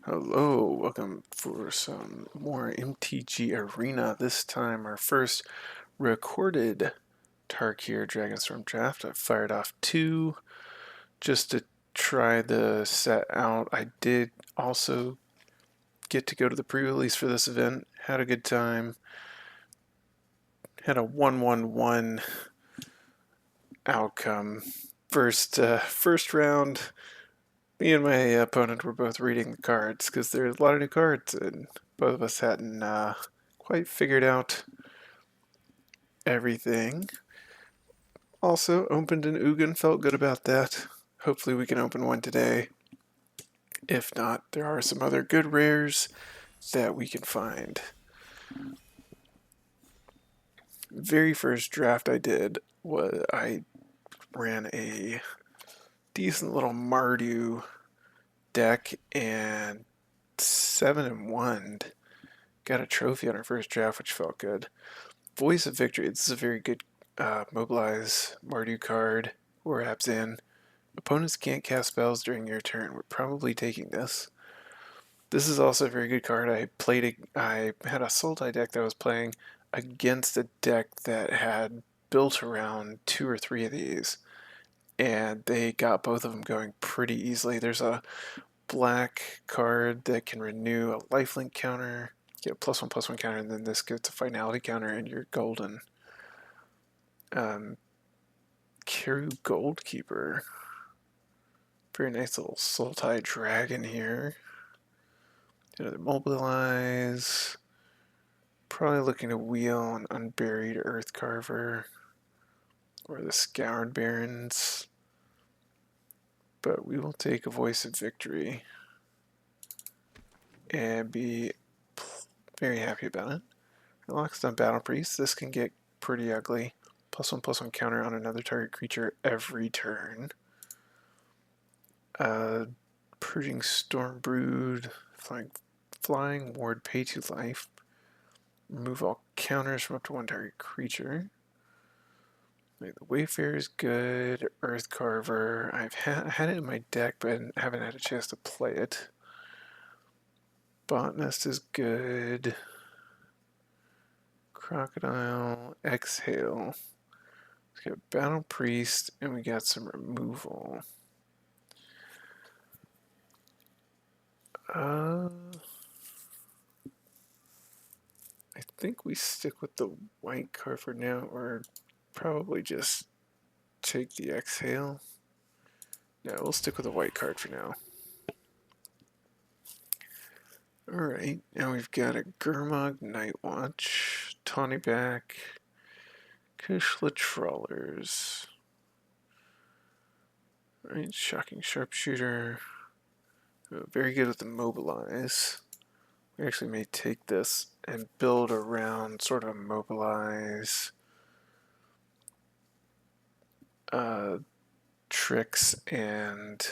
Hello, welcome for some more MTG Arena. This time our first recorded Tarkir Dragonstorm draft. I fired off two just to try the set out. I did also get to go to the pre-release for this event. Had a good time. Had a 1-1-1 outcome. First round, me and my opponent were both reading the cards because there's a lot of new cards and both of us hadn't quite figured out everything. Also opened an Ugin, felt good about that. Hopefully we can open one today. If not, there are some other good rares that we can find. Very first draft I did was I ran a decent little Mardu deck and 7-1. Got a trophy on our first draft, which felt good. Voice of Victory. This is a very good mobilize Mardu card. Or Abzan. Opponents can't cast spells during your turn. We're probably taking this. This is also a very good card. I had a Sultai deck that I was playing against a deck that had built around 2 or 3 of these, and they got both of them going pretty easily. There's a black card that can renew a lifelink counter, get a +1/+1 counter, and then this gets a finality counter, and you're golden. Kiru Goldkeeper. Very nice little Sultai dragon here. Another mobilize. Probably looking to wheel an Unburied Earth Carver or the Scoured Barrens. But we will take a Voice of Victory and be very happy about it. Relaxed on Battle Priest. This can get pretty ugly. +1/+1 counter on another target creature every turn. Purging Stormbrood. Flying Ward, pay 2 life. Remove all counters from up to 1 target creature. Like the Wayfarer is good. Earth Carver. I had it in my deck, but I haven't had a chance to play it. Botanist is good. Crocodile. Exhale. We got Battle Priest, and we got some removal. I think we stick with the white card for now, or probably just take the exhale. No, we'll stick with the white card for now. Alright, now we've got a Gurmag Nightwatch, Tawny Back, Kushla Trawlers. Alright, Shocking Sharpshooter. Very good with the Mobilize. We actually may take this and build around sort of a Mobilize tricks and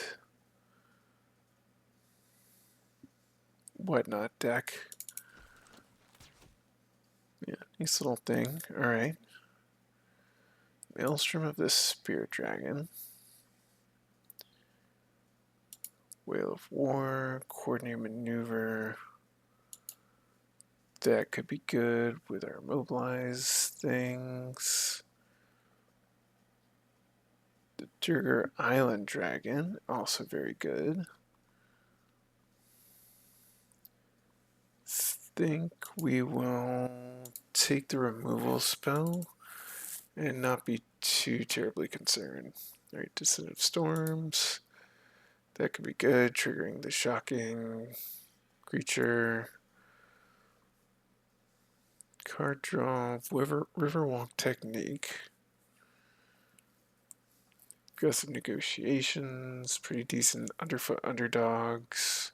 whatnot deck. Yeah, nice little thing. Alright. Maelstrom of the Spirit Dragon. Whale of War, Coordinate Maneuver. That could be good with our Mobilize things. The Durgar Island Dragon, also very good. Think we will take the removal spell and not be too terribly concerned. Alright, Descent of Storms. That could be good, triggering the shocking creature. Card draw, Riverwalk Technique. Aggressive Negotiations, pretty decent underfoot underdogs.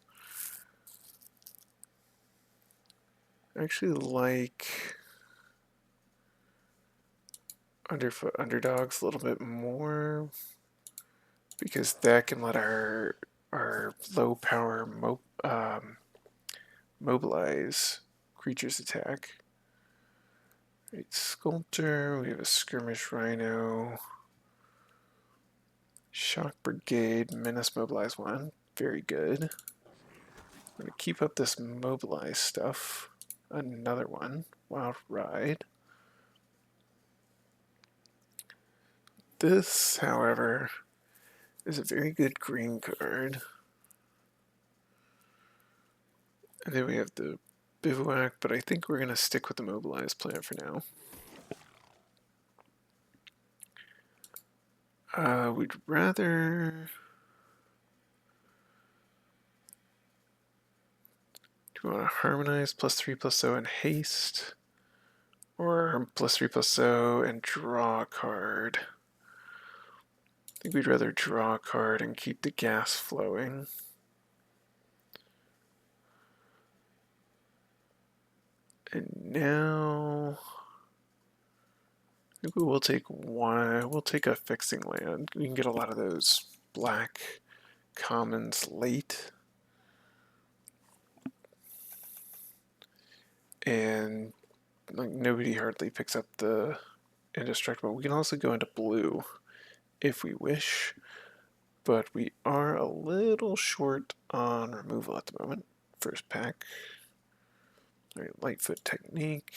I actually like underfoot underdogs a little bit more because that can let our low power mobilize creatures attack. Right, Sculptor, we have a Skirmish Rhino, Shock Brigade, Menace Mobilize 1, very good. I'm going to keep up this mobilize stuff. Another one. Wild Ride. This, however, is a very good green card. And then we have the Bivouac, but I think we're going to stick with the mobilize plan for now. We'd rather... Do we want to harmonize +3/+0 and haste? Or +3/+0 and draw a card? I think we'd rather draw a card and keep the gas flowing. And now... I think we will take one. We'll take a fixing land. We can get a lot of those black commons late. And like nobody hardly picks up the indestructible. We can also go into blue if we wish, but we are a little short on removal at the moment. First pack. All right, Lightfoot Technique,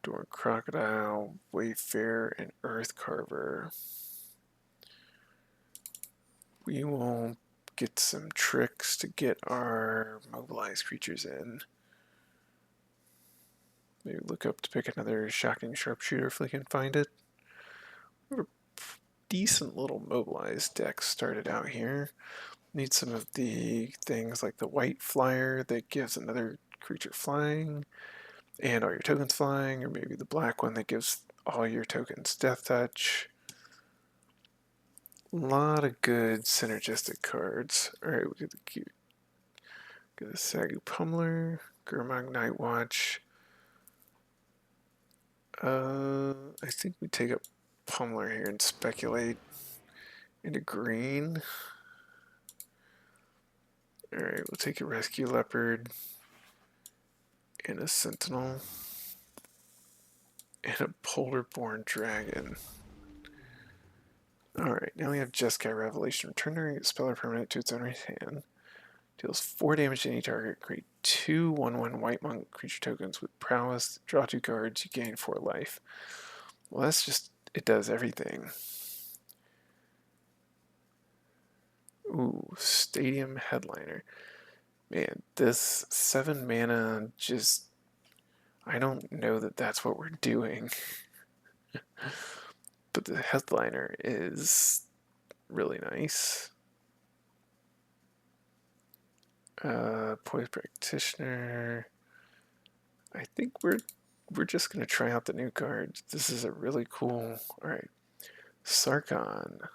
Dorn Crocodile, Wayfarer, and Earth Carver. We will get some tricks to get our mobilized creatures in. Maybe look up to pick another Shocking Sharpshooter if we can find it. We have a decent little mobilized deck started out here. Need some of the things like the white flyer that gives another creature flying and all your tokens flying, or maybe the black one that gives all your tokens death touch. A lot of good synergistic cards. Alright, we get the Sagu Pummeler, Gurmag Nightwatch. I think we take a Pummeler here and speculate into green. Alright, we'll take a Rescue Leopard and a Sentinel and a Boulderborn Dragon. Alright, now we have Jeskai Revelation. Return during spell or permanent to its owner's hand. Deals 4 damage to any target. Create 2 1/1 White Monk creature tokens with prowess. Draw 2 cards. You gain 4 life. Well, that's just... it does everything. Ooh, Stadium Headliner. Man, this 7 mana just... I don't know that that's what we're doing. But the Headliner is really nice. Poise Practitioner. I think we're just gonna try out the new card. This is a really cool. All right, Sarkhan.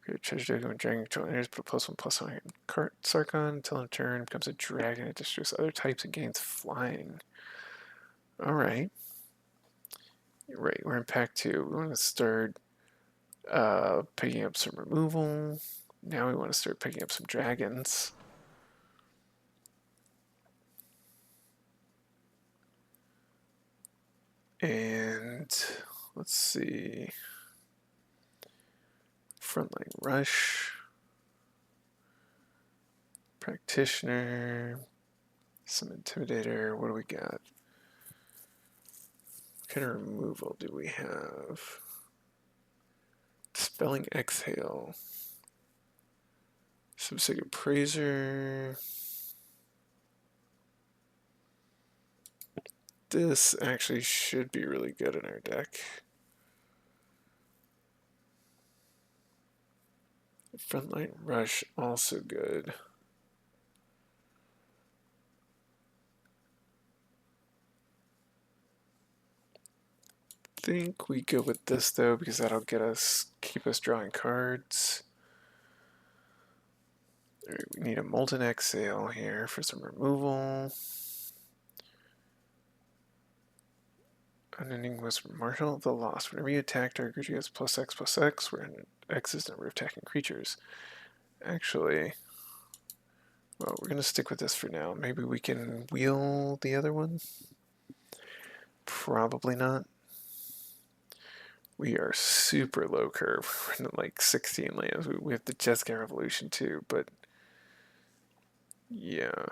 Create a treasure token when dragon control enters. Put a +1/+1 on card. Sarkhan until in turn becomes a dragon. It destroys other types and gains flying. All right. Right, we're in pack 2. We want to start picking up some removal. Now we want to start picking up some dragons. And let's see. Frontline Rush. Practitioner. Some Intimidator. What do we got? What kind of removal do we have? Spelling Exhale. Subsidiary Appraiser. This actually should be really good in our deck. Frontline Rush, also good. I think we go with this though, because that'll keep us drawing cards. All right, we need a Molten Exhale here for some removal. Unending Wisdom, Marshal of the Lost. Whenever you attack, target creature gets +X/+X, where X is the number of attacking creatures. Actually, well, we're going to stick with this for now. Maybe we can wheel the other one? Probably not. We are super low curve. We're in like 16 lands. We have the Jeskai Revolution too, but Yeah.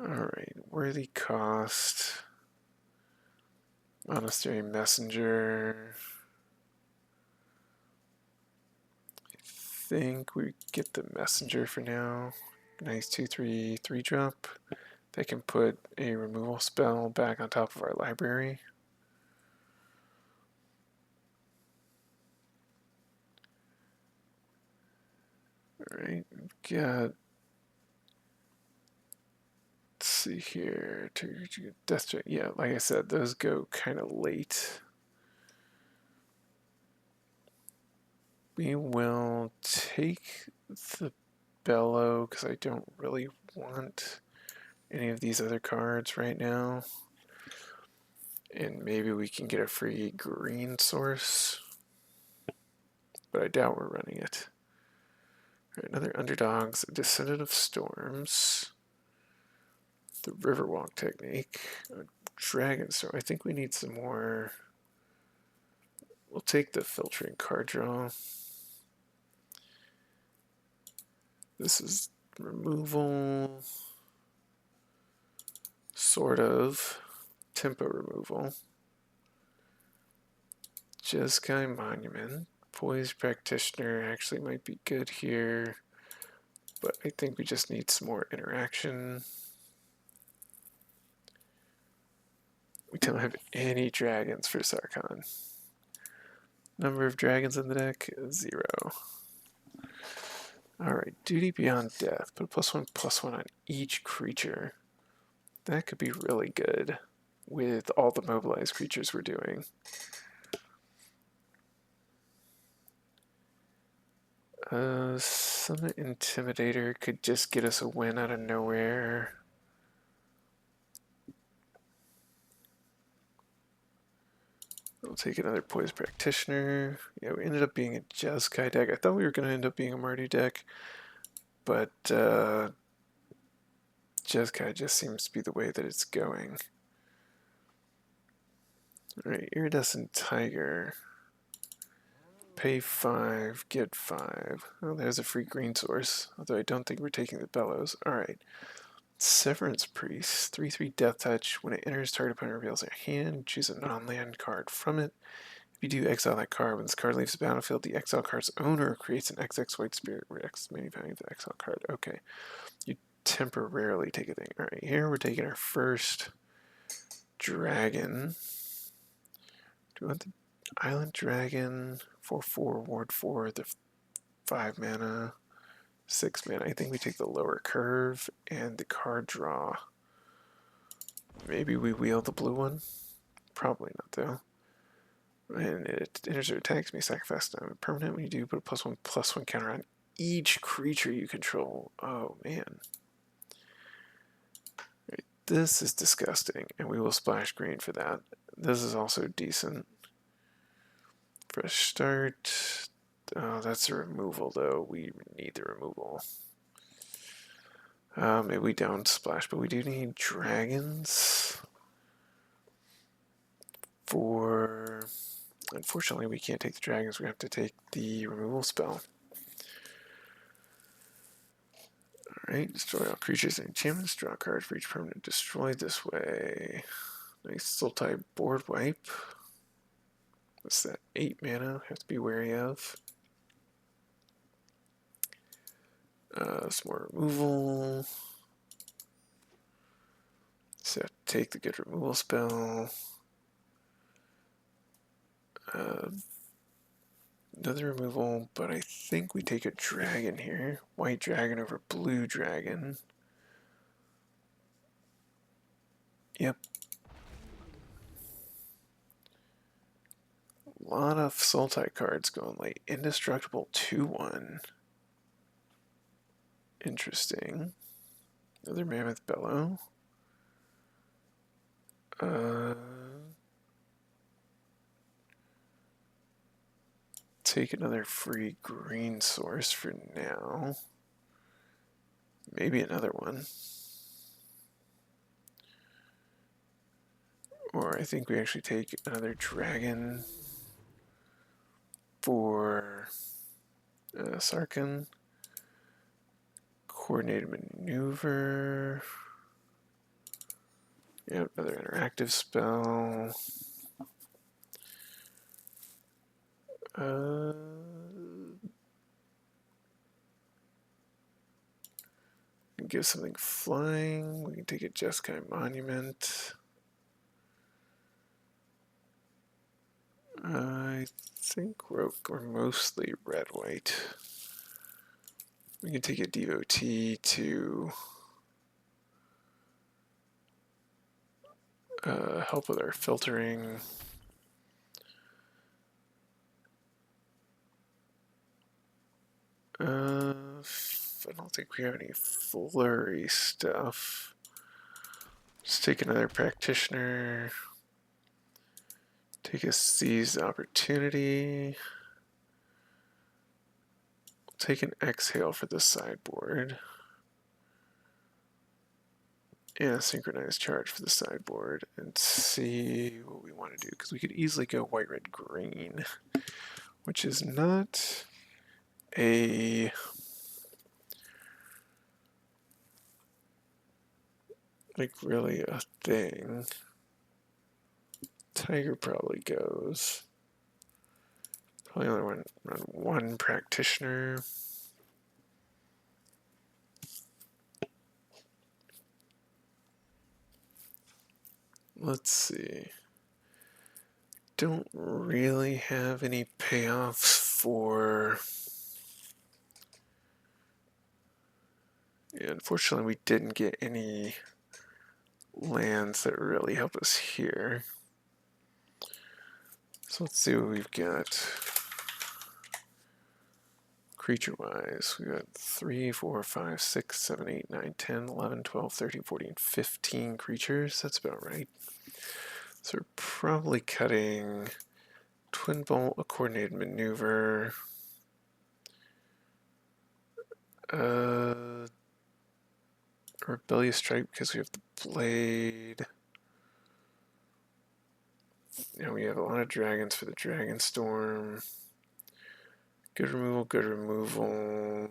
Alright, worthy cost. Monastery Messenger. I think we get the Messenger for now. Nice 2/3 3-drop. They can put a removal spell back on top of our library. Alright, we've got. Let's see here. Death, yeah, like I said, those go kind of late. We will take the Bellow because I don't really want any of these other cards right now. And maybe we can get a free green source. But I doubt we're running it. Right, another Underdogs, Descendant of Storms. The Riverwalk technique. Dragonstorm. I think we need some more. We'll take the filtering card draw. This is removal. Sort of. Tempo removal. Jeskai Monument. Poise Practitioner actually might be good here. But I think we just need some more interaction. We don't have any dragons for Sarkhan. Number of dragons in the deck, 0. Alright, Duty Beyond Death. Put a +1/+1 on each creature. That could be really good with all the mobilized creatures we're doing. Summon Intimidator could just get us a win out of nowhere. We'll take another Poise Practitioner. Yeah, we ended up being a Jeskai deck. I thought we were going to end up being a Mardu deck, but Jeskai just seems to be the way that it's going. Alright, Iridescent Tiger. Pay 5, get 5. Oh, there's a free green source, although I don't think we're taking the Bellows. Alright. Severance Priest, 3/3 Death Touch. When it enters, target opponent reveals their hand. Choose a non-land card from it. If you do, exile that card. When this card leaves the battlefield, the exile card's owner creates an XX White Spirit where X is many value of the exile card. Okay. You temporarily take a thing. Alright, here we're taking our first dragon. Do we want the Island Dragon? 4/4, Ward 4, the 5 mana. 6 mana. I think we take the lower curve and the card draw. Maybe we wheel the blue one. Probably not though. And it enters or attacks me, sacrifice time. Permanent when you do, put a +1/+1 counter on each creature you control. Oh man. Right, this is disgusting, and we will splash green for that. This is also decent. Fresh start. Oh, that's a removal though. We need the removal. Maybe we don't splash, but we do need dragons for. Unfortunately, we can't take the dragons. We have to take the removal spell. Alright, destroy all creatures and enchantments. Draw a card for each permanent destroyed this way. Nice Sultai board wipe. What's that? 8 mana. Have to be wary of. Some more removal. So take the good removal spell. Another removal, but I think we take a dragon here. White dragon over blue dragon. Yep. A lot of Sultai cards going late. Indestructible 2/1. Interesting. Another Mammoth Bellow. Take another free green source for now. Maybe another one. Or I think we actually take another dragon for Sarkhan. Coordinated maneuver. Yep, another interactive spell. Give something flying. We can take a Jeskai Monument. I think we're mostly red-white. We can take a Devotee to help with our filtering. I don't think we have any flurry stuff. Just take another practitioner. Take a seize opportunity. Take an exhale for the sideboard. And a synchronized charge for the sideboard. And see what we want to do. Because we could easily go white, red, green. Which is not a... like really a thing. Tiger probably goes. Probably only run one practitioner. Let's see. Don't really have any payoffs for... yeah, unfortunately, we didn't get any lands that really help us here. So let's see what we've got. Creature-wise, we got 3, 4, 5, 6, 7, 8, 9, 10, 11, 12, 13, 14, 15 creatures. That's about right. So we're probably cutting Twin Bolt, a coordinated maneuver. Rebellious Strike because we have the blade. And we have a lot of dragons for the Dragonstorm. Good removal, good removal.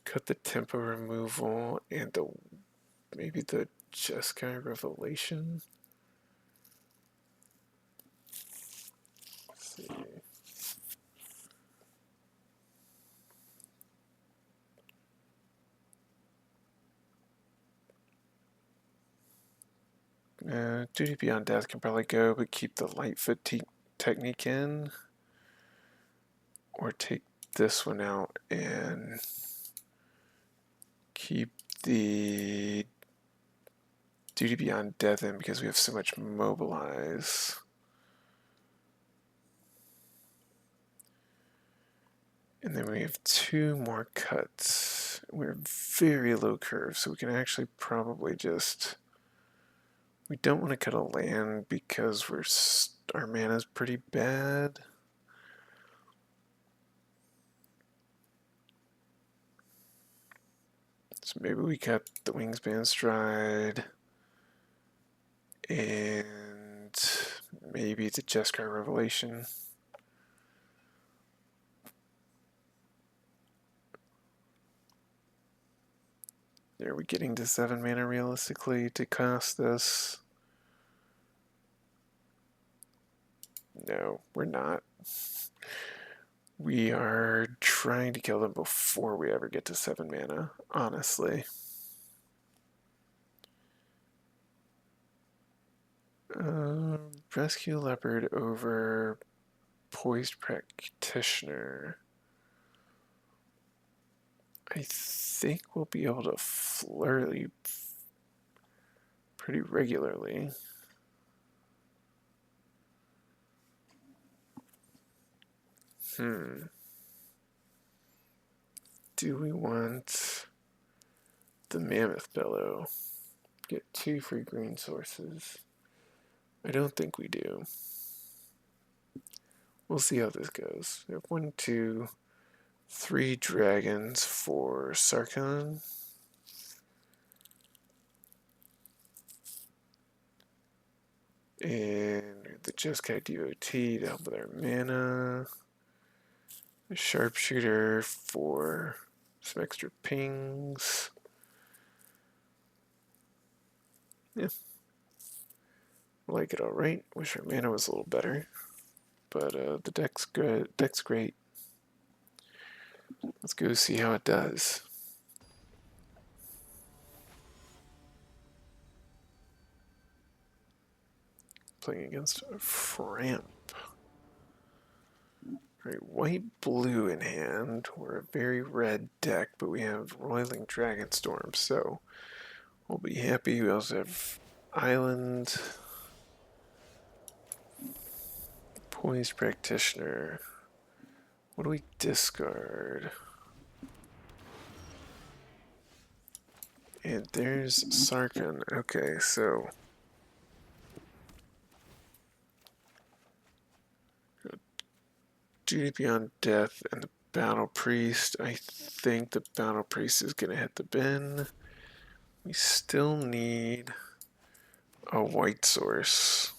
Cut the tempo removal and the maybe the Jeskai Revelation. Let's see. Duty Beyond Death can probably go, but keep the Lightfoot technique in. Or take this one out and keep the Duty Beyond Death in because we have so much mobilize. And then we have 2 more cuts. We're very low curve, so we can actually probably just... we don't want to cut a land because our mana is pretty bad. So maybe we cut the Wingspan Stride and maybe the Jeskai Revelation. Are we getting to 7 mana realistically to cast this? No, we're not. We are trying to kill them before we ever get to 7 mana, honestly. Rescue Leopard over Poised Practitioner. I think we'll be able to flurry pretty regularly. Do we want the Mammoth Bellow? Get 2 free green sources. I don't think we do. We'll see how this goes. We have 1, 2, 3 dragons for Sarkhan. And the Jeskai Devotee to help with our mana. A Sharpshooter for some extra pings. Yeah. Like it alright. Wish our mana was a little better. But the deck's good. Deck's great. Let's go see how it does. Playing against a Framp. Alright, white-blue in hand. We're a very red deck, but we have Roiling Dragonstorm, so we'll be happy. We also have Island, Poised Practitioner. What do we discard? And there's Sarkhan. Okay, so Duty Beyond Death and the Battle Priest. I think the Battle Priest is going to hit the bin. We still need a white source.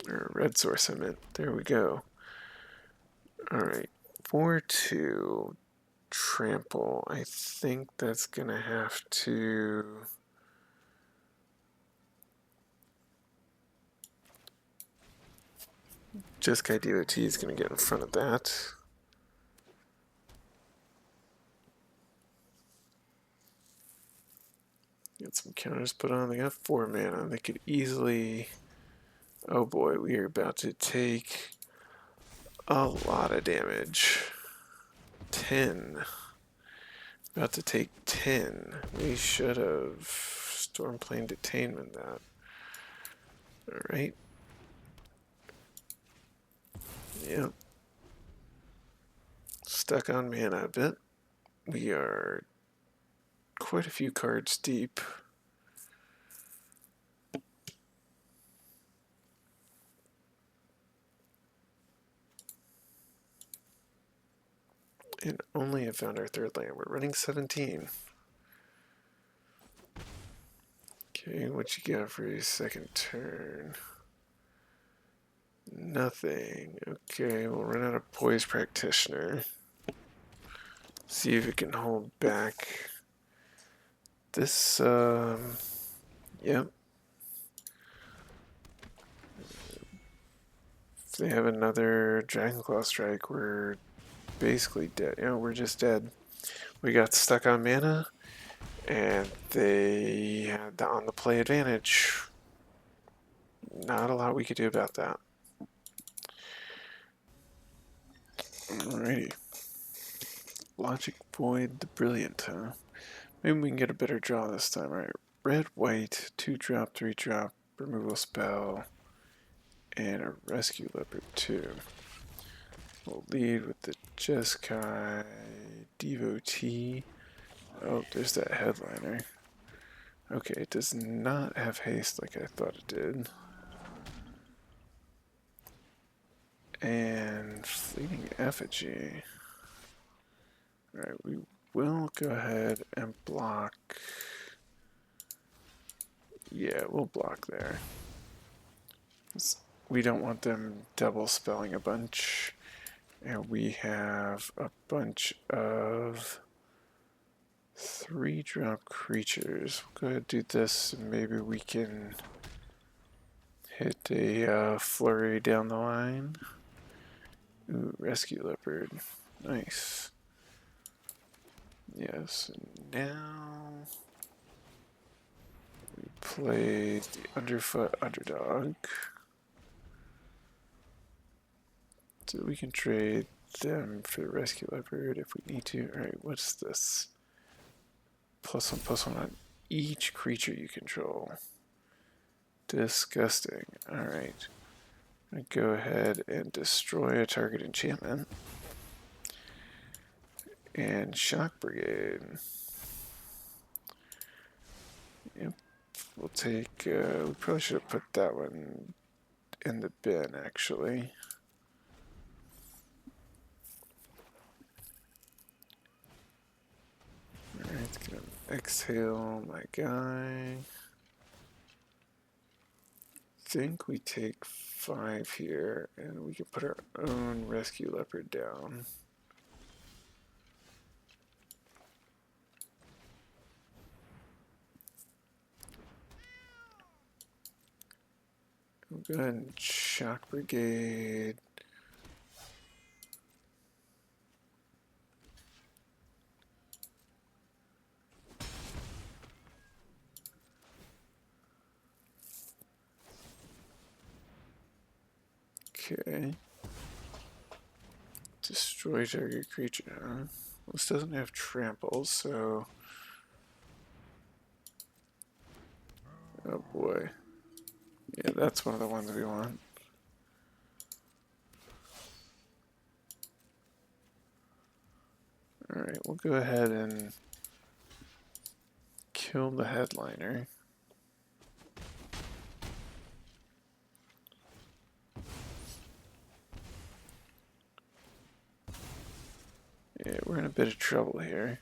Or a red source, I meant. There we go. Alright, 4-2 trample. I think that's going to have to... Jeskai DOT is going to get in front of that. Get some counters put on. They got 4 mana. They could easily... Oh boy, we are about to take a lot of damage. 10. About to take 10. We should have Stormplane Detainment that. Alright. Yep. Stuck on mana a bit. We are quite a few cards deep. And only have found our 3rd land. We're running 17. Okay, what you got for your 2nd turn? Nothing. Okay, we'll run out of Poise Practitioner. See if it can hold back this, yep. If they have another Dragonclaw Strike, we're basically dead. You know, we're just dead. We got stuck on mana, and they had the on the play advantage. Not a lot we could do about that. Alrighty. Logic Void the Brilliant, huh? Maybe we can get a better draw this time. Alright, red, white, 2-drop, 3-drop, removal spell, and a Rescue Leopard 2. We'll lead with the Jeskai Devotee. Oh, there's that headliner. Okay, it does not have haste like I thought it did. And Fleeting Effigy. Alright, we will go ahead and block. Yeah, we'll block there. We don't want them double spelling a bunch. And we have a bunch of 3-drop creatures. We'll go ahead and do this, and maybe we can hit a flurry down the line. Ooh, Rescue Leopard. Nice. Yes, and now we play the Underfoot Underdog. So we can trade them for the Rescue Leopard if we need to. Alright, what's this? +1/+1 on each creature you control. Disgusting. Alright. I'm going to go ahead and destroy a target enchantment. And Shock Brigade. Yep. We'll take, we probably should have put that one in the bin, actually. Alright, gonna exhale my guy. think we take 5 here, and we can put our own rescue leopard down. We'll go ahead and shock brigade. Okay. Destroy target creature. This doesn't have trample, so... Oh boy. Yeah, that's one of the ones we want. Alright, we'll go ahead and kill the headliner. Yeah, we're in a bit of trouble here.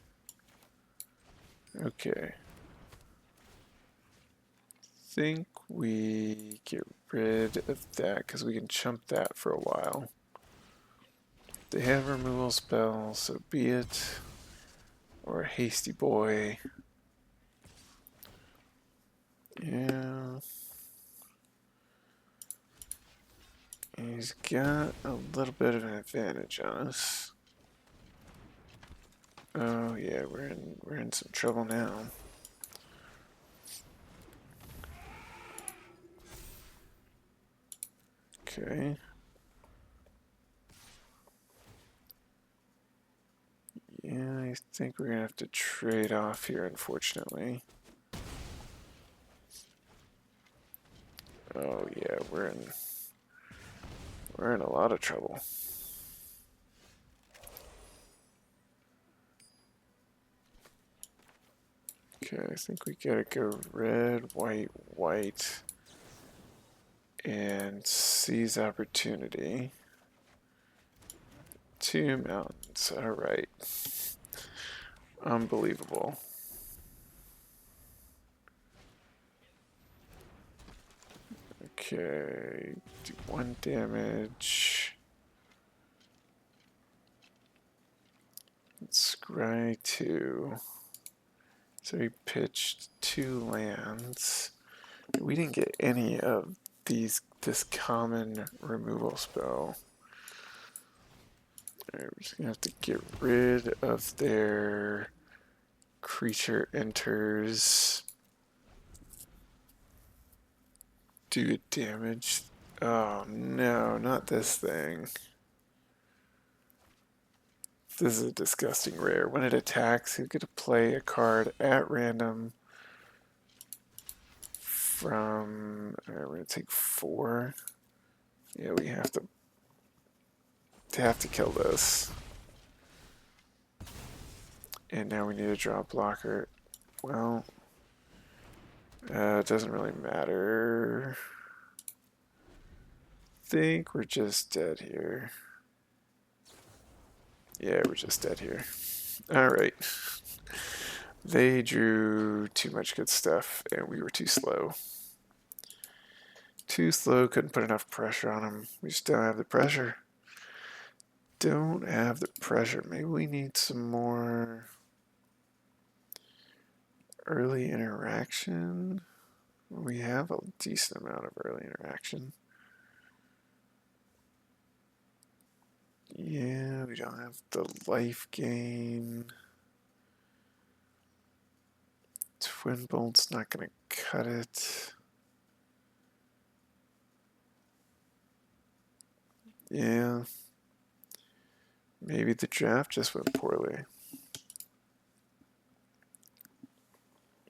Okay. Think we get rid of that because we can chump that for a while. They have a removal spell, so be it. Or a hasty boy. Yeah. He's got a little bit of an advantage on us. Oh yeah, we're in some trouble now. Okay. Yeah, I think we're gonna have to trade off here, unfortunately. Oh yeah, we're in a lot of trouble. Okay, I think we gotta go red, white, white, and seize opportunity. 2 mountains, alright. Unbelievable. Okay, do 1 damage. Scry 2. So he pitched 2 lands. We didn't get any of this common removal spell. Alright, we're just gonna have to get rid of their creature enters. Do damage. Oh no, not this thing. This is a disgusting rare. When it attacks, you get to play a card at random from... Alright, we're gonna take 4. Yeah, we have to kill this. And now we need a draw blocker. Well, it doesn't really matter. Think we're just dead here. Yeah, we're just dead here. Alright. They drew too much good stuff, and we were too slow. Too slow, couldn't put enough pressure on them. We just don't have the pressure. Don't have the pressure. Maybe we need some more early interaction. We have a decent amount of early interaction. Yeah, we don't have the life gain. Twin Bolt's not going to cut it. Yeah. Maybe the draft just went poorly.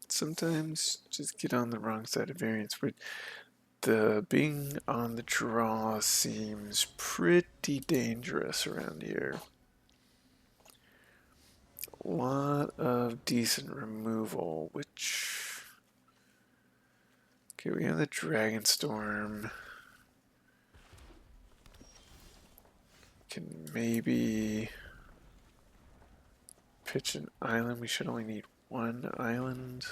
Sometimes just get on the wrong side of variance. But the being on the draw seems pretty dangerous around here. A lot of decent removal, which... Okay, we have the Dragonstorm. Can maybe pitch an island. We should only need 1 island.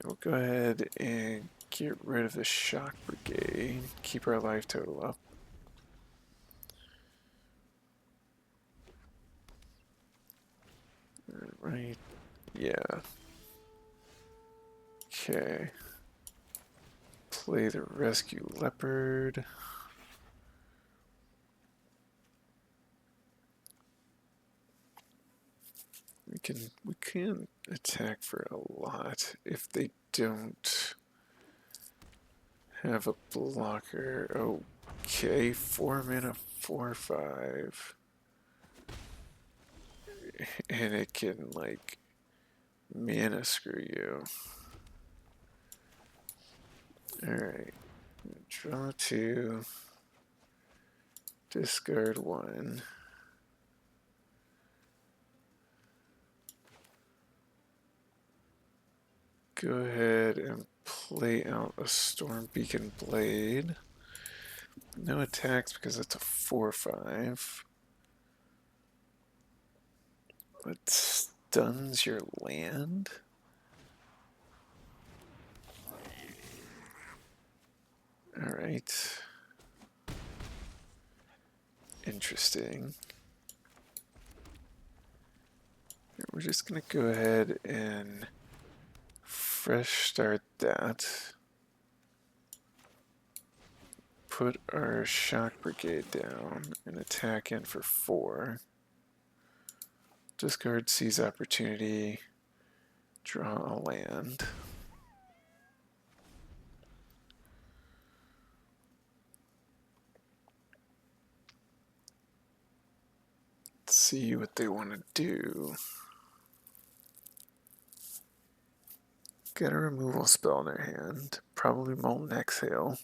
We'll go ahead and get rid of the shock brigade, keep our life total up. Right, yeah. Okay. Play the rescue leopard. We can attack for a lot if they don't have a blocker. Okay, 4 mana, 4/5. And it can like mana screw you. Alright. Draw 2. Discard 1. Go ahead and play out a Storm Beacon Blade. No attacks because it's a 4/5. It stuns your land. Alright. Interesting. We're just going to go ahead and fresh start that. Put our shock brigade down and attack in for 4. Discard seize opportunity. Draw a land. Let's see what they want to do. Get a removal spell in their hand. Probably Molten Exhale.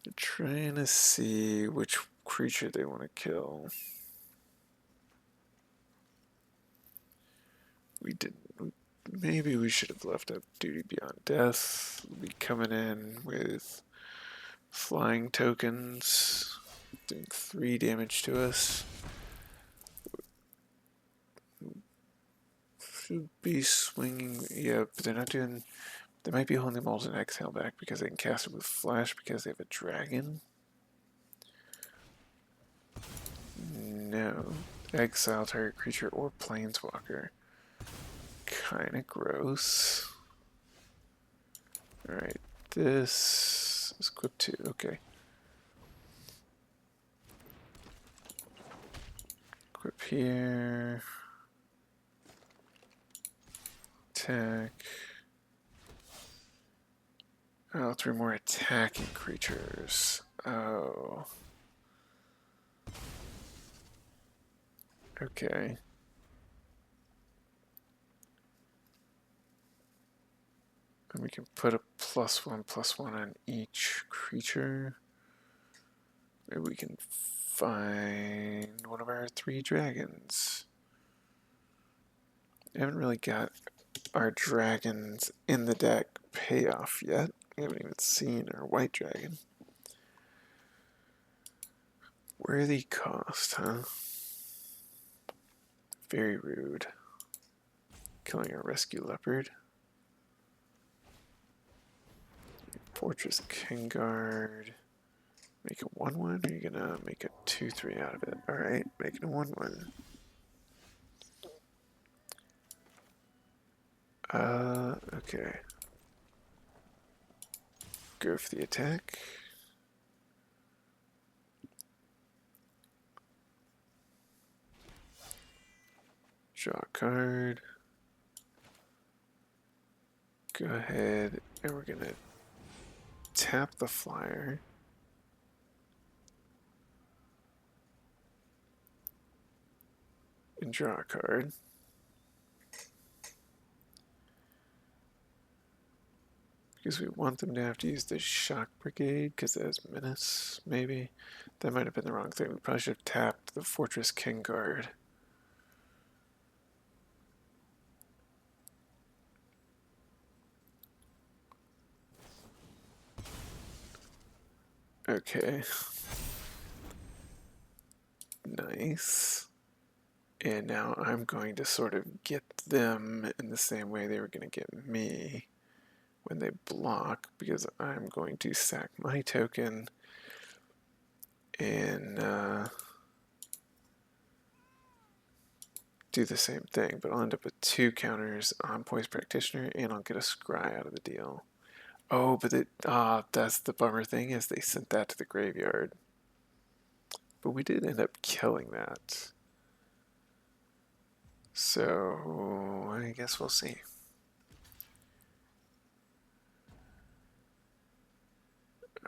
They're trying to see which creature they want to kill. We didn't. Maybe we should have left up Duty Beyond Death. We'll be coming in with flying tokens, doing 3 damage to us. Should be swinging. Yeah, but they're not doing. They might be holding the Molten Exhale back because they can cast it with Flash because they have a dragon. No. Exile target creature or planeswalker. Kinda gross. Alright, this is equipped to. Okay. Equip here. Attack. Oh, 3 more attacking creatures. Oh. Okay. And we can put a +1/+1 on each creature. Maybe we can find one of our 3 dragons. We haven't really got our dragons in the deck payoff yet. We haven't even seen our white dragon. Worthy cost, huh? Very rude. Killing our rescue leopard. Fortress Kingguard. Make it 1/1, or are you gonna make a 2/3 out of it? Alright, make it a 1/1. Okay. Go for the attack. Draw a card. Go ahead, and we're gonna tap the flyer. And draw a card. Because we want them to have to use the shock brigade because it has menace, maybe. That might have been the wrong thing. We probably should have tapped the Fortress Kingguard. Okay. Nice. And now I'm going to sort of get them in the same way they were going to get me when they block, because I'm going to sack my token and do the same thing, but I'll end up with 2 counters on Poise Practitioner, and I'll get a Scry out of the deal. Oh, but that's the bummer thing, is they sent that to the graveyard. But we did end up killing that. So I guess we'll see.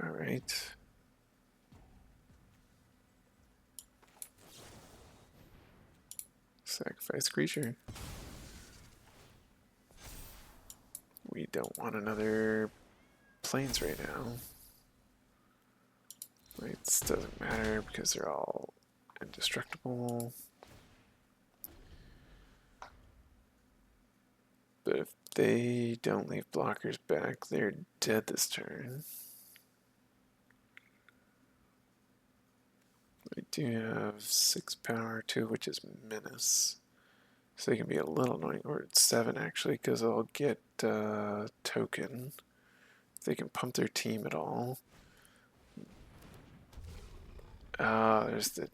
All right. Sacrifice creature. We don't want another planes right now. Lights doesn't matter because they're all indestructible. But if they don't leave blockers back, they're dead this turn. We do have 6 power, 2 which is Menace. So they can be a little annoying, or it's 7 actually, because I'll get token. If they can pump their team at all. There's the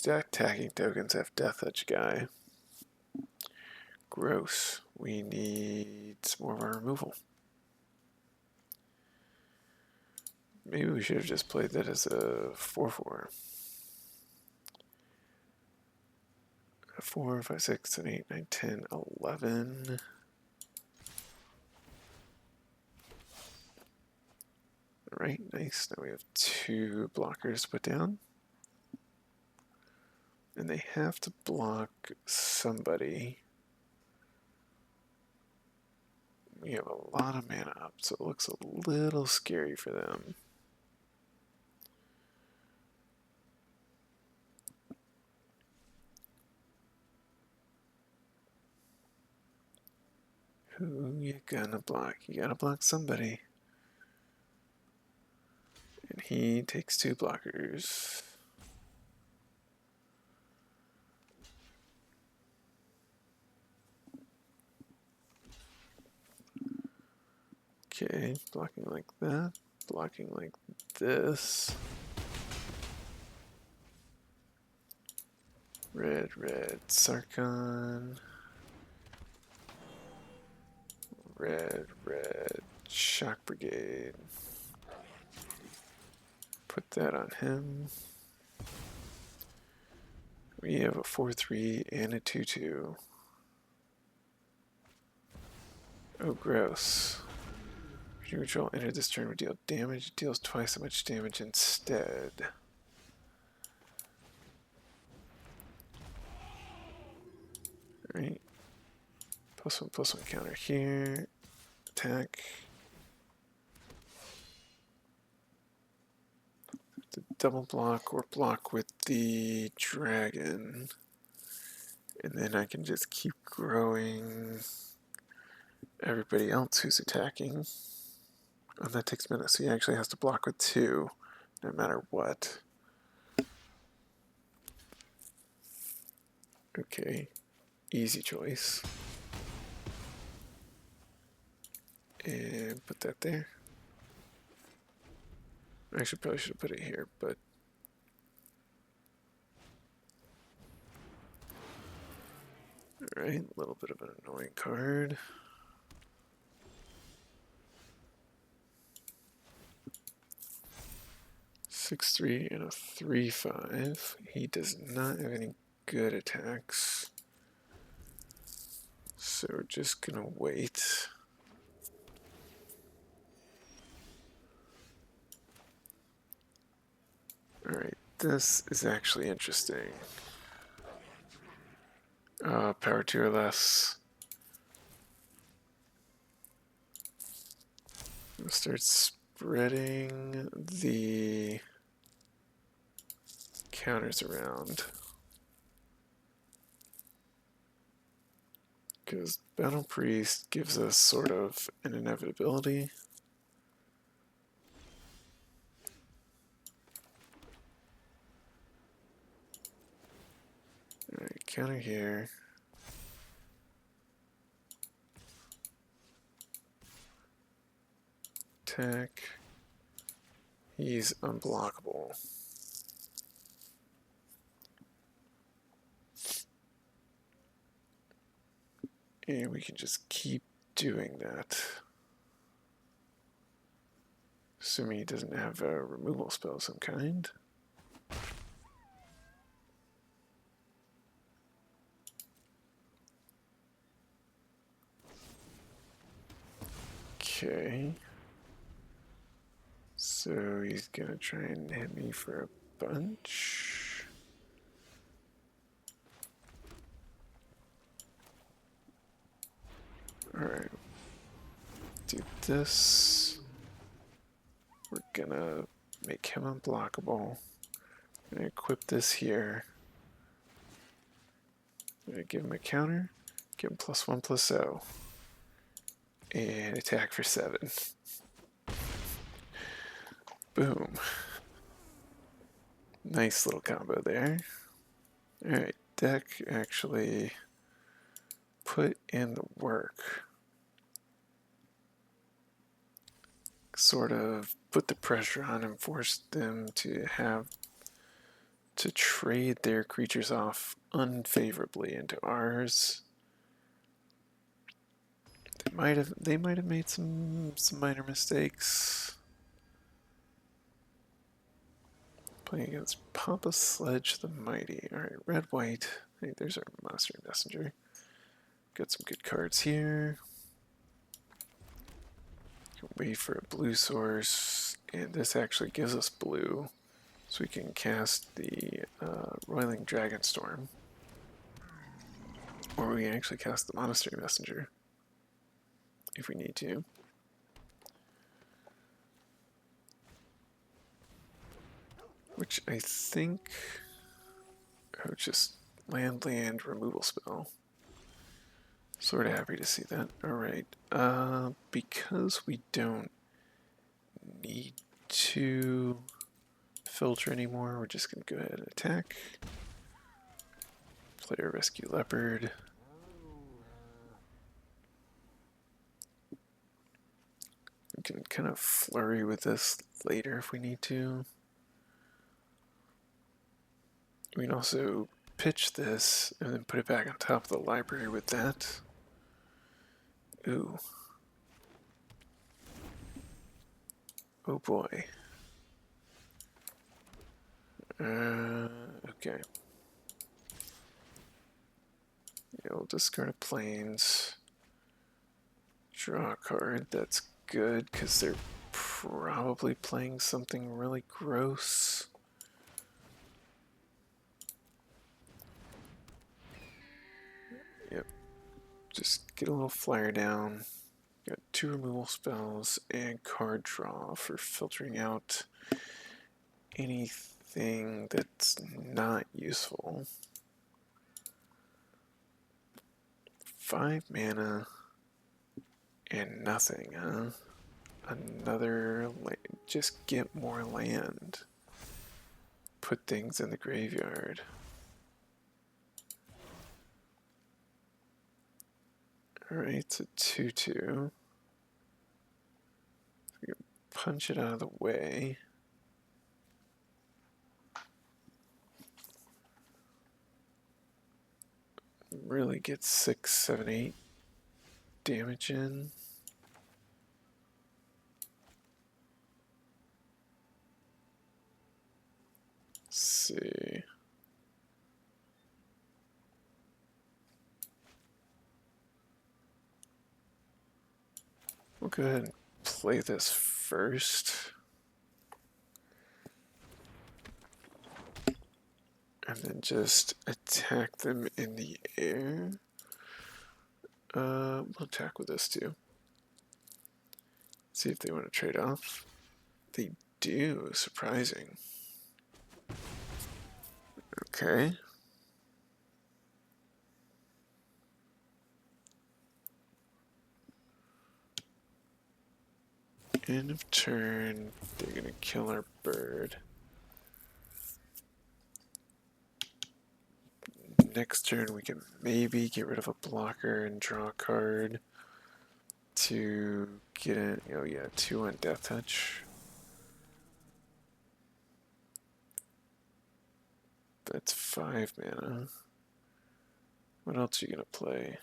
attacking tokens have Death Edge guy. Gross. We need some more of our removal. Maybe we should have just played that as a 4/4. 4, 5, 6, 7, 8, 9, 10, 11. Alright, nice. Now we have 2 blockers to put down. And they have to block somebody. We have a lot of mana up, so it looks a little scary for them. Who you gonna block? You gotta block somebody. And he takes 2 blockers. Okay, blocking like that, blocking like this. Red, Sarkon. Red, Shock Brigade. Put that on him. We have a 4/3 and a 2/2. Oh, gross. Your control enter this turn would deal damage. It deals twice as much damage instead. Alright. +1/+1 counter here. Attack. The double block or block with the dragon. And then I can just keep growing everybody else who's attacking. Oh, that takes minutes. So he actually has to block with 2, no matter what. Okay, easy choice. And put that there. Actually, probably should have put it here, but alright, a little bit of an annoying card. +6/3 and a 3/5. He does not have any good attacks. So we're just gonna wait. Alright, this is actually interesting. Power 2 or less. I'll start spreading the counters around. Because Battle Priest gives us sort of an inevitability. Alright, counter here. Attack. He's unblockable. And we can just keep doing that. Assuming he doesn't have a removal spell of some kind. Okay. So he's gonna try and hit me for a bunch. Alright. Do this. We're gonna make him unblockable. I'm gonna equip this here. I'm gonna give him a counter. Give him +1/+0. And attack for 7. Boom. Nice little combo there. Alright, deck actually put in the work. Sort of put the pressure on and forced them to have to trade their creatures off unfavorably into ours. They might have made some minor mistakes. Playing against Papa Sledge the Mighty. Alright, red white. Hey, there's our Monster Messenger. Got some good cards here. Wait for a blue source, and this actually gives us blue, so we can cast the Roiling Dragonstorm. Or we can actually cast the Monastery Messenger if we need to. Which I think, oh, just land removal spell. Sort of happy to see that. Alright, because we don't need to filter anymore, we're just going to go ahead and attack. Player Rescue Leopard. We can kind of flurry with this later if we need to. We can also pitch this and then put it back on top of the library with that. Ooh. Oh boy. Okay. Yeah, we'll discard a plains. Draw a card. That's good because they're probably playing something really gross. Yep. Just get a little flyer down. Got 2 removal spells and card draw for filtering out anything that's not useful. 5 mana and nothing, huh? Another, just get more land. Put things in the graveyard. Alright, it's a 2/2. Punch it out of the way. Really get 6, 7, 8 damage in. Let's see. We'll go ahead and play this first. And then just attack them in the air. We'll attack with this too. See if they want to trade off. They do, surprising. Okay. End of turn, they're gonna kill our bird. next turn we can maybe get rid of a blocker and draw a card to get in. Oh yeah, 2 on Death Touch. That's 5 mana. What else are you gonna play?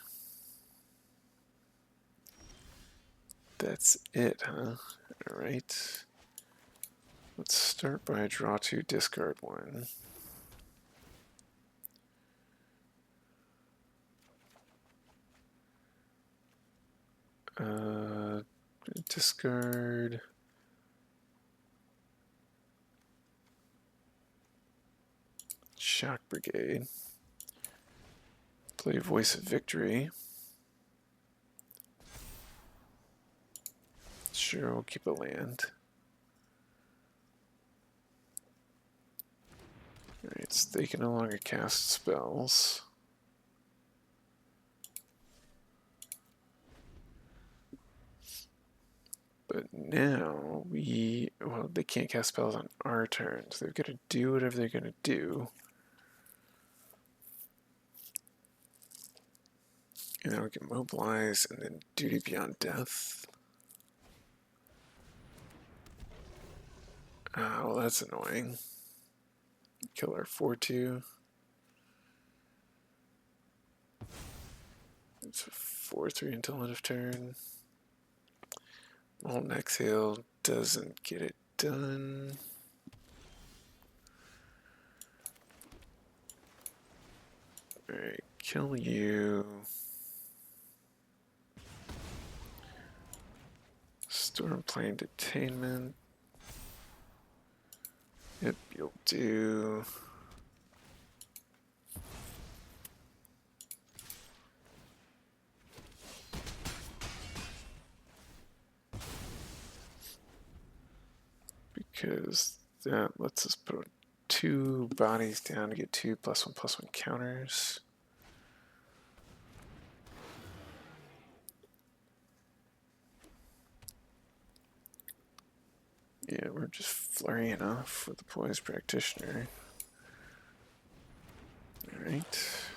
That's it, huh? Alright. Let's start by draw 2, discard 1. Discard. Shock Brigade. Play Voice of Victory. Sure, we'll keep a land. Alright, so they can no longer cast spells. But now well, they can't cast spells on our turns. They've got to do whatever they're going to do. And then we can mobilize and then Duty Beyond Death. Oh, well, that's annoying. Kill our 4-2. It's a 4-3 until end of turn. Molten Exhale doesn't get it done. Alright, kill you. Stormplane Detainment. Yep, you'll do. Because that lets us put 2 bodies down to get 2 +1/+1 counters. Yeah, we're just flurrying off with the Poise Practitioner. Alright.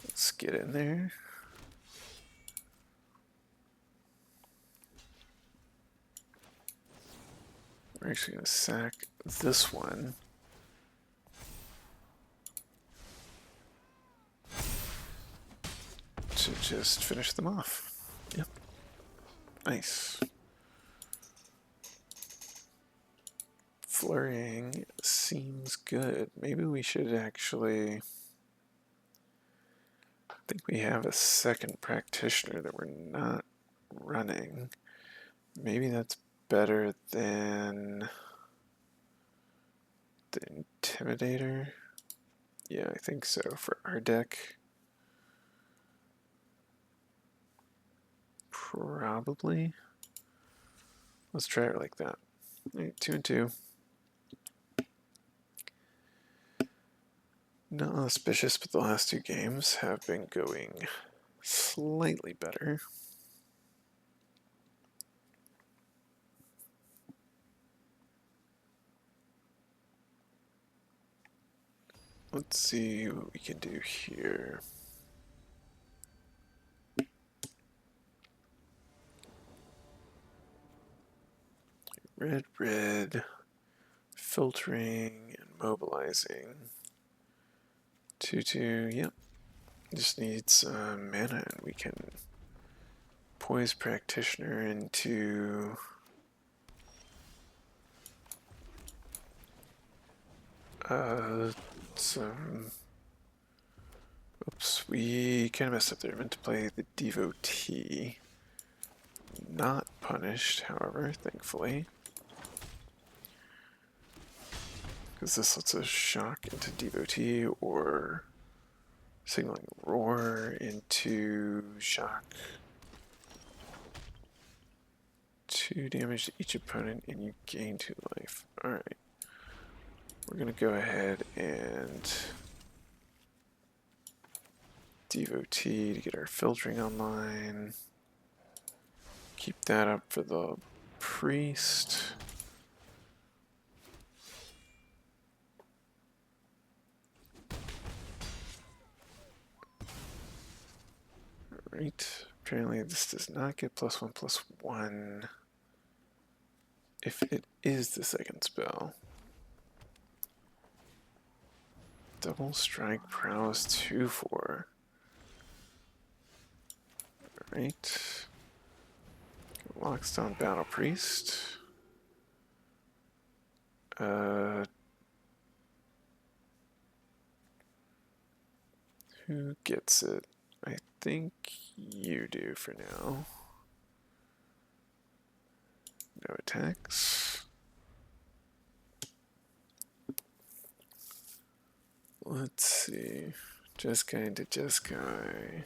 Let's get in there. We're actually going to sack this one. To just finish them off. Yep. Nice. Flurrying seems good. Maybe we should actually. I think we have a second practitioner that we're not running. Maybe that's better than the Intimidator. Yeah, I think so for our deck. Probably. Let's try it like that. Alright, 2 and 2. Not auspicious, but the last 2 games have been going slightly better. Let's see what we can do here. Red, red, filtering and mobilizing. 2-2, yep. Just needs mana and we can Poise Practitioner into some. Oops, we kind of messed up there. I meant to play the Devotee. Not punished, however, thankfully. Because this lets us shock into Devotee or signaling Roar into shock. 2 damage to each opponent and you gain 2 life. Alright. We're going to go ahead and Devotee to get our filtering online. Keep that up for the priest. Alright, apparently this does not get +1/+1 if it is the second spell. Double strike prowess 2/4. Alright. Lockstone Battle Priest. Who gets it? I think you do for now. No attacks. Let's see. Jeskai into Jeskai.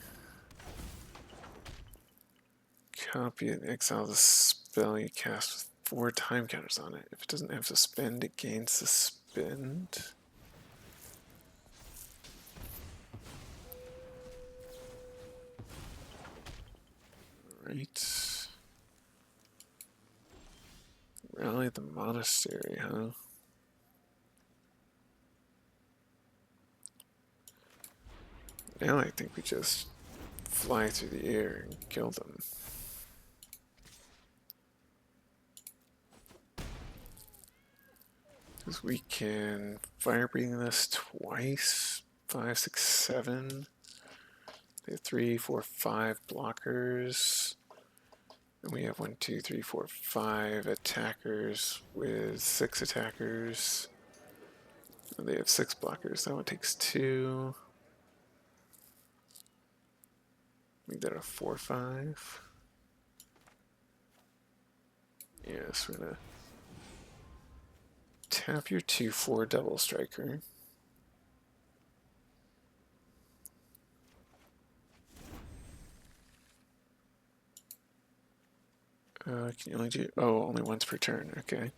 Copy and exile the spell you cast with 4 time counters on it. If it doesn't have suspend, it gains suspend. Alright. Rally the monastery, huh? Now I think we just fly through the air and kill them. Because we can fire breathing this twice. 5, 6, 7. They have 3, 4, 5 blockers. And we have 1, 2, 3, 4, 5 attackers with 6 attackers. And they have 6 blockers. That one takes 2. Make that a 4, 5. Yes, we're gonna tap your 2/4 double striker. Can you only do? Oh, only once per turn. Okay.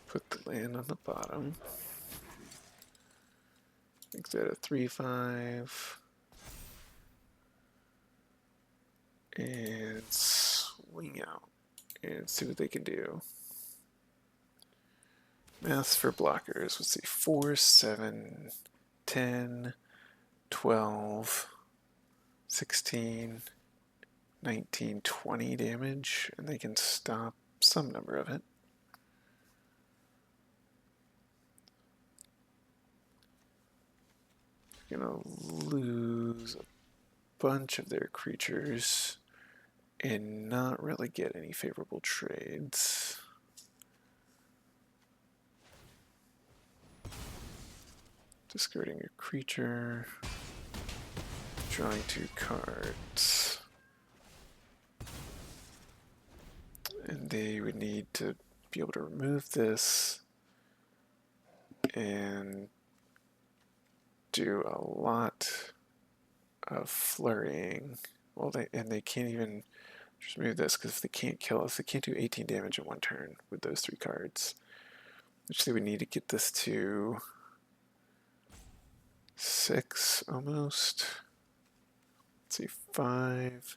Put the land on the bottom. Make that a 3, 5. And swing out and see what they can do. Maths for blockers. Let's see. 4, 7, 10, 12, 16, 19, 20 damage, and they can stop some number of it. They're gonna lose a bunch of their creatures and not really get any favorable trades. Discarding a creature, drawing 2 cards. And they would need to be able to remove this and do a lot of flurrying. Well, they can't even just remove this because if they can't kill us, they can't do 18 damage in 1 turn with those 3 cards. Which they would need to get this to 6 almost. Let's see, 5,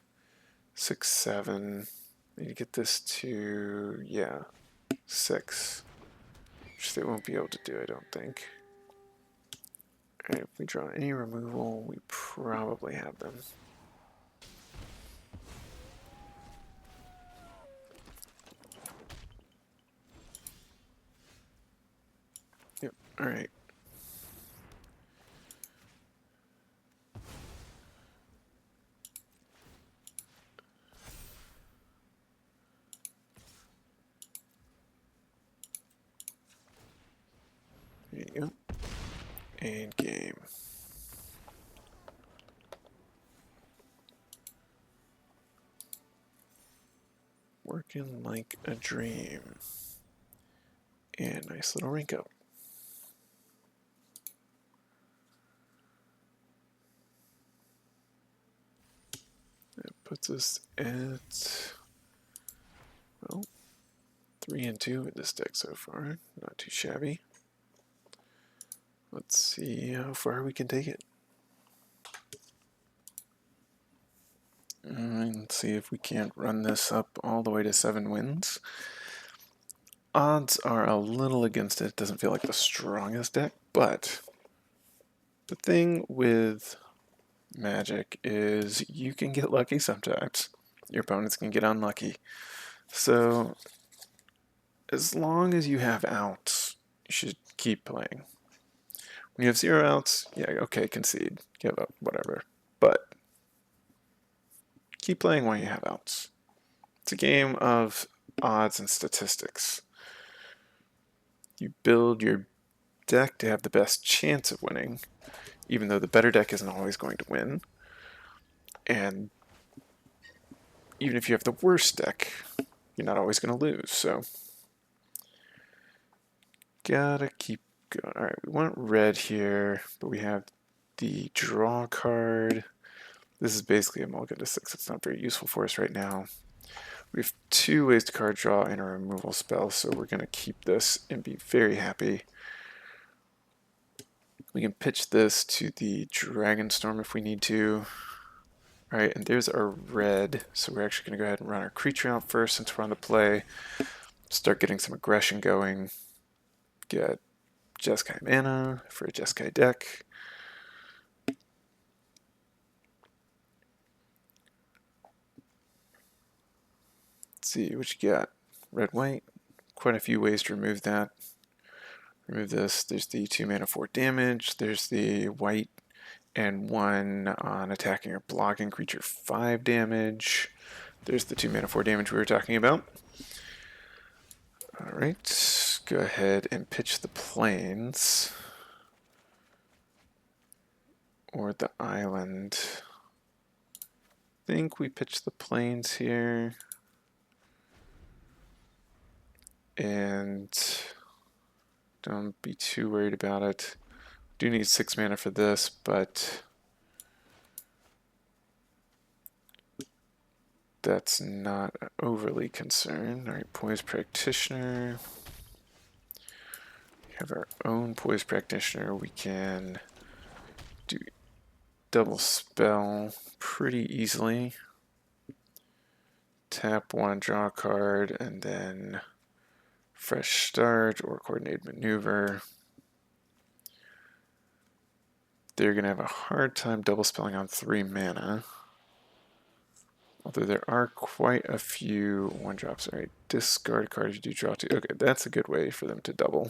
6, 7. Need to get this to, yeah, 6. Which they won't be able to do, I don't think. Alright, if we draw any removal, we probably have them. Yep, alright. There you go. And game. Working like a dream. And nice little rink up. That puts us at, well, 3-2 with this deck so far. Not too shabby. Let's see how far we can take it. And see if we can't run this up all the way to 7 wins. odds are a little against it. It doesn't feel like the strongest deck, but the thing with Magic is you can get lucky sometimes. Your opponents can get unlucky. So as long as you have outs, you should keep playing. When you have 0 outs, yeah, okay, concede, give up, whatever. But keep playing while you have outs. It's a game of odds and statistics. You build your deck to have the best chance of winning, even though the better deck isn't always going to win. And even if you have the worst deck, you're not always going to lose. So gotta keep going. All right, we want red here, but we have the draw card. This is basically a mulligan to 6. It's not very useful for us right now. We have 2 ways to card draw and a removal spell, so we're going to keep this and be very happy. We can pitch this to the Dragonstorm if we need to. Alright, and there's our red, so we're actually going to go ahead and run our creature out first since we're on the play. Start getting some aggression going. Get Jeskai mana for a Jeskai deck. Let's see what you got. Red, white. Quite a few ways to remove that. Remove this. There's the 2 mana 4 damage. There's the white and 1 on attacking or blocking creature 5 damage. There's the 2 mana 4 damage we were talking about. Alright, go ahead and pitch the plains. Or the island. I think we pitch the plains here. And don't be too worried about it. Do need 6 mana for this, but that's not overly concerned. Alright, Poise Practitioner. We have our own Poise Practitioner. We can do double spell pretty easily. Tap 1, draw a card, and then fresh start or coordinated maneuver. They're going to have a hard time double spelling on 3 mana. Although there are quite a few 1-drops. Alright, discard a card if you do draw 2. Okay, that's a good way for them to double.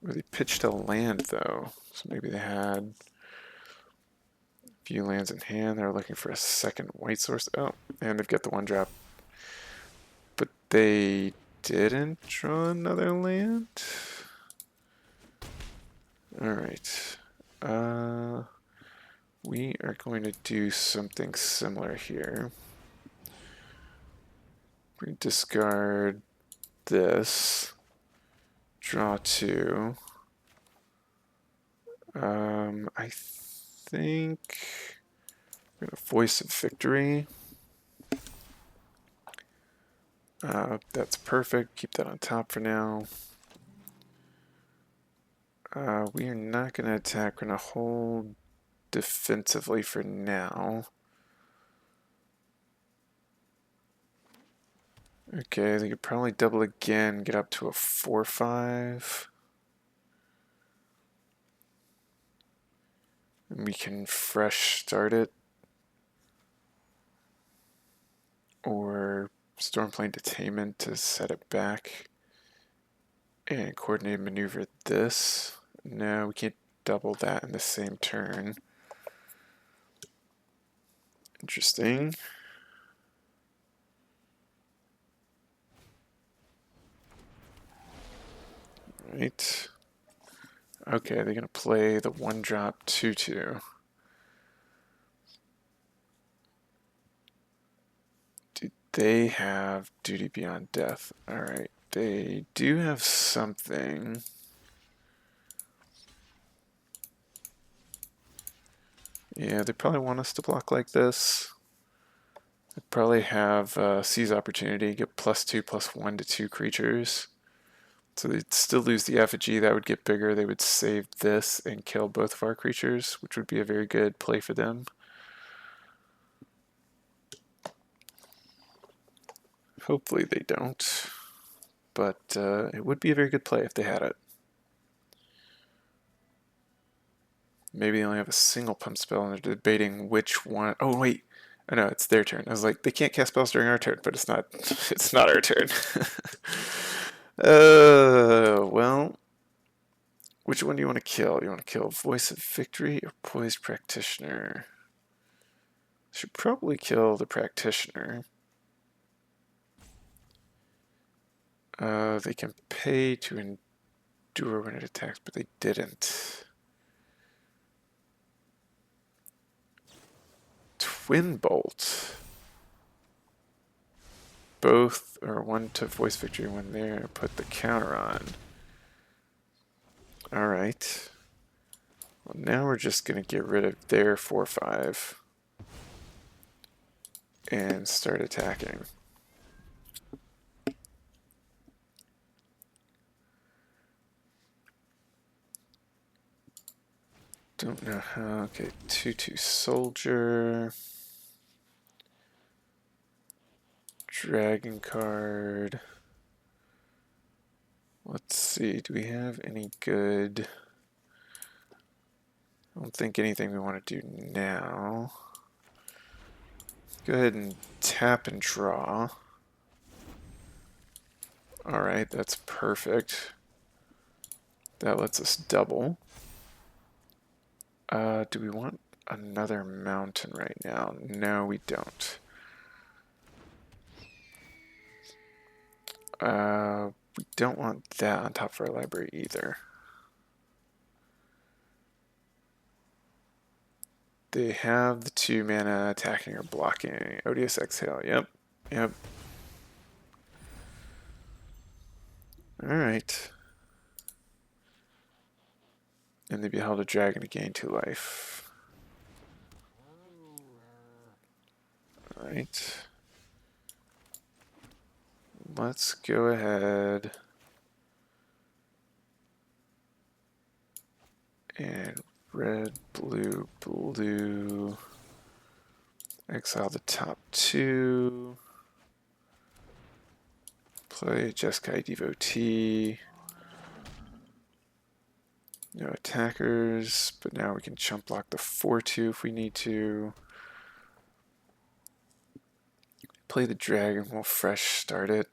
They pitched a land though, so maybe they had a few lands in hand. They're looking for a second white source. Oh, and they've got the 1-drop. But they didn't draw another land? Alright. We are going to do something similar here. We discard this. Draw 2. I think we're going to Voice of Victory. That's perfect. Keep that on top for now. We are not going to attack. We're going to hold defensively for now. Okay, they could probably double again, get up to a 4/5. And we can fresh start it. Or Stormplane Detainment to set it back. And coordinated maneuver this. No, we can't double that in the same turn. Interesting. Right. Okay, they're going to play the 1-drop 2/2. Do they have Duty Beyond Death? Alright, they do have something. Yeah, they probably want us to block like this. They probably have Seize Opportunity, get +2/+1 to 2 creatures. So they'd still lose the effigy, that would get bigger. They would save this and kill both of our creatures, which would be a very good play for them. Hopefully they don't, but it would be a very good play if they had it. Maybe they only have a single pump spell and they're debating which one. Oh wait, oh no, it's their turn. I was like, they can't cast spells during our turn, but it's not. It's not our turn. Well, which one do you want to kill? You want to kill Voice of Victory or Poised Practitioner? Should probably kill the Practitioner. They can pay to endure when it attacks, but they didn't. Twin Bolt. Both are one to Voice Victory when there. Put the counter on. Alright. Well, now we're just going to get rid of their 4/5 and start attacking. Don't know how. Okay, 2/2 Soldier. Dragon card. Let's see, do we have any good... I don't think anything we want to do now. Go ahead and tap and draw. Alright, that's perfect. That lets us double. Do we want another mountain right now? No, we don't. We don't want that on top of our library either. They have the 2 mana attacking or blocking. Odious Exhale, yep. Alright. And they beheld a dragon to gain 2 life. Alright. Let's go ahead and red, blue, blue. Exile the top 2. Play Jeskai Devotee. No attackers, but now we can chump block the 4/2 if we need to. Play the dragon, we'll fresh start it.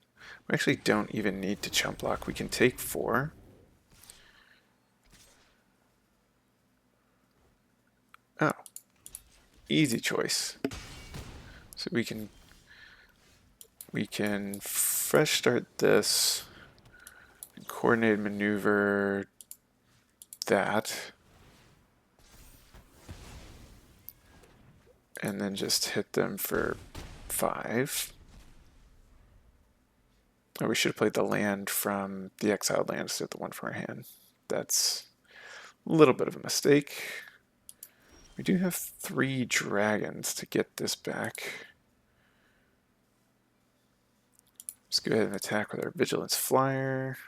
We actually don't even need to chump block, we can take 4. Oh, easy choice. So we can fresh start this, coordinated maneuver that, and then just hit them for 5. Oh, we should have played the land from the exiled land instead of the one from our hand. That's a little bit of a mistake. We do have 3 dragons to get this back. Let's go ahead and attack with our Vigilance Flyer.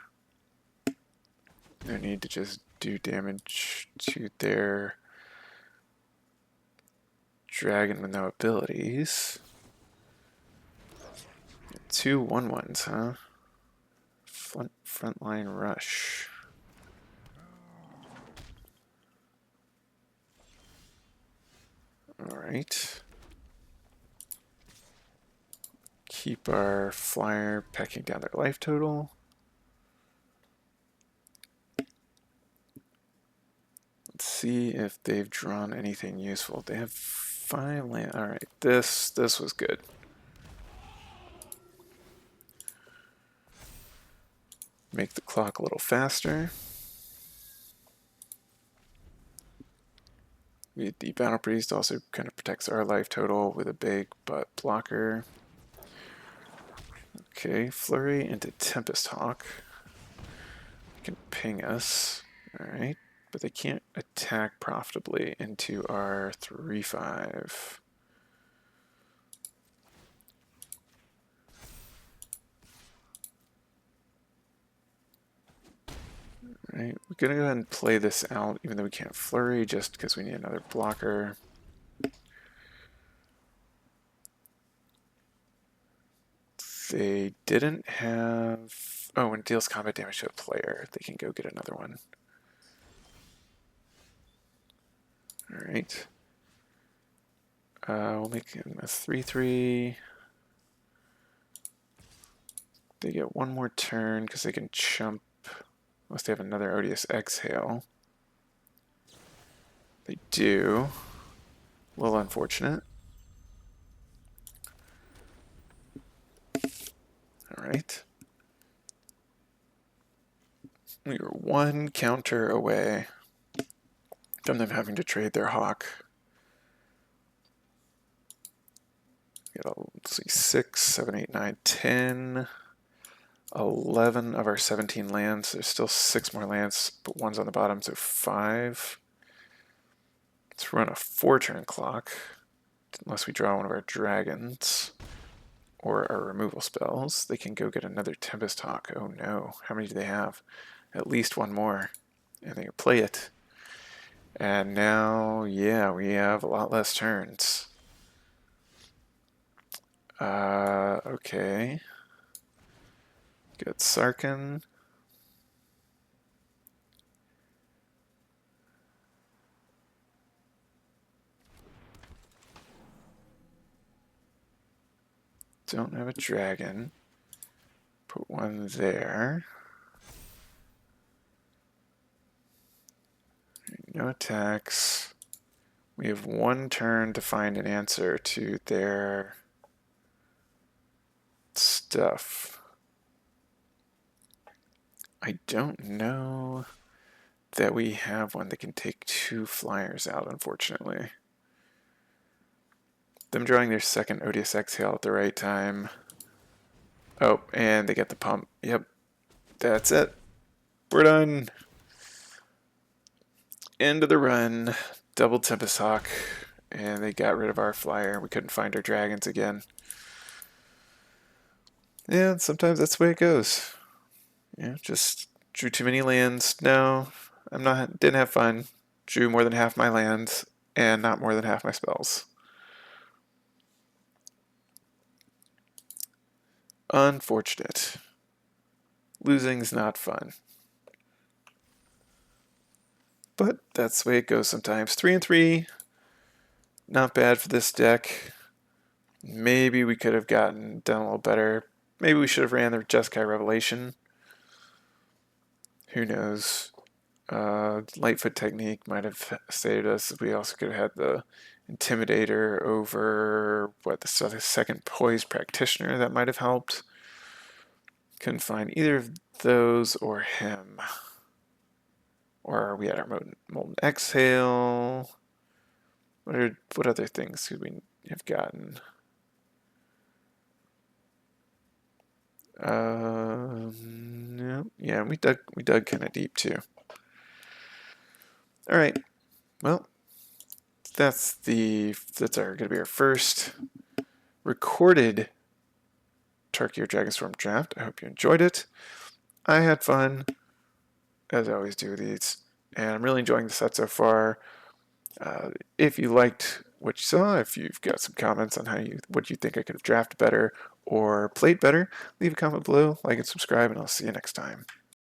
No need to just do damage to their dragon with no abilities. 2 1/1s, huh? Frontline rush. Alright. Keep our flyer pecking down their life total. Let's see if they've drawn anything useful. They have 5 land. Alright, this was good. Make the clock a little faster. The Battle Priest also kind of protects our life total with a big butt blocker. Okay, Flurry into Tempest Hawk. They can ping us. Alright, but they can't attack profitably into our 3/5. Right, we're gonna go ahead and play this out, even though we can't flurry, just because we need another blocker. Let's they didn't have... Oh, when it deals combat damage to a player, they can go get another one. Alright. We'll make him a 3/3. They get one more turn because they can chump, unless they have another Odious Exhale. They do. A little unfortunate. Alright. We were one counter away from them having to trade their Hawk. Let's see, 6, 7, 8, 9, 10, 11 of our 17 lands. There's still 6 more lands, but one's on the bottom, so 5. Let's run a 4-turn clock, unless we draw one of our dragons or our removal spells. They can go get another Tempest Hawk. Oh no, how many do they have? At least one more, and they can play it. And now, yeah, we have a lot less turns. Okay. Get Sarkhan. Don't have a dragon. Put one there. No attacks. We have one turn to find an answer to their stuff. I don't know that we have one that can take 2 flyers out, unfortunately. Them drawing their second Odious Exhale at the right time. Oh, and they get the pump. Yep, that's it. We're done. End of the run. Double Tempest Hawk. And they got rid of our flyer. We couldn't find our dragons again. Yeah, sometimes that's the way it goes. Yeah, just drew too many lands. No, didn't have fun. Drew more than half my lands and not more than half my spells. Unfortunate. Losing's not fun. But that's the way it goes sometimes. 3-3. Not bad for this deck. Maybe we could have done a little better. Maybe we should have ran the Jeskai Revelation. Who knows? Lightfoot Technique might have saved us. We also could have had the Intimidator over the second Poised Practitioner. That might have helped. Couldn't find either of those or him. Or we had our Molten Exhale. What other things could we have gotten? No, yeah, we dug kind of deep too. All right, well, that's gonna be our first recorded Tarkir Dragonstorm draft. I hope you enjoyed it. I had fun, as I always do with these, and I'm really enjoying the set so far. If you liked what you saw, if you've got some comments on what you think I could have drafted better or played better, leave a comment below, like and subscribe, and I'll see you next time.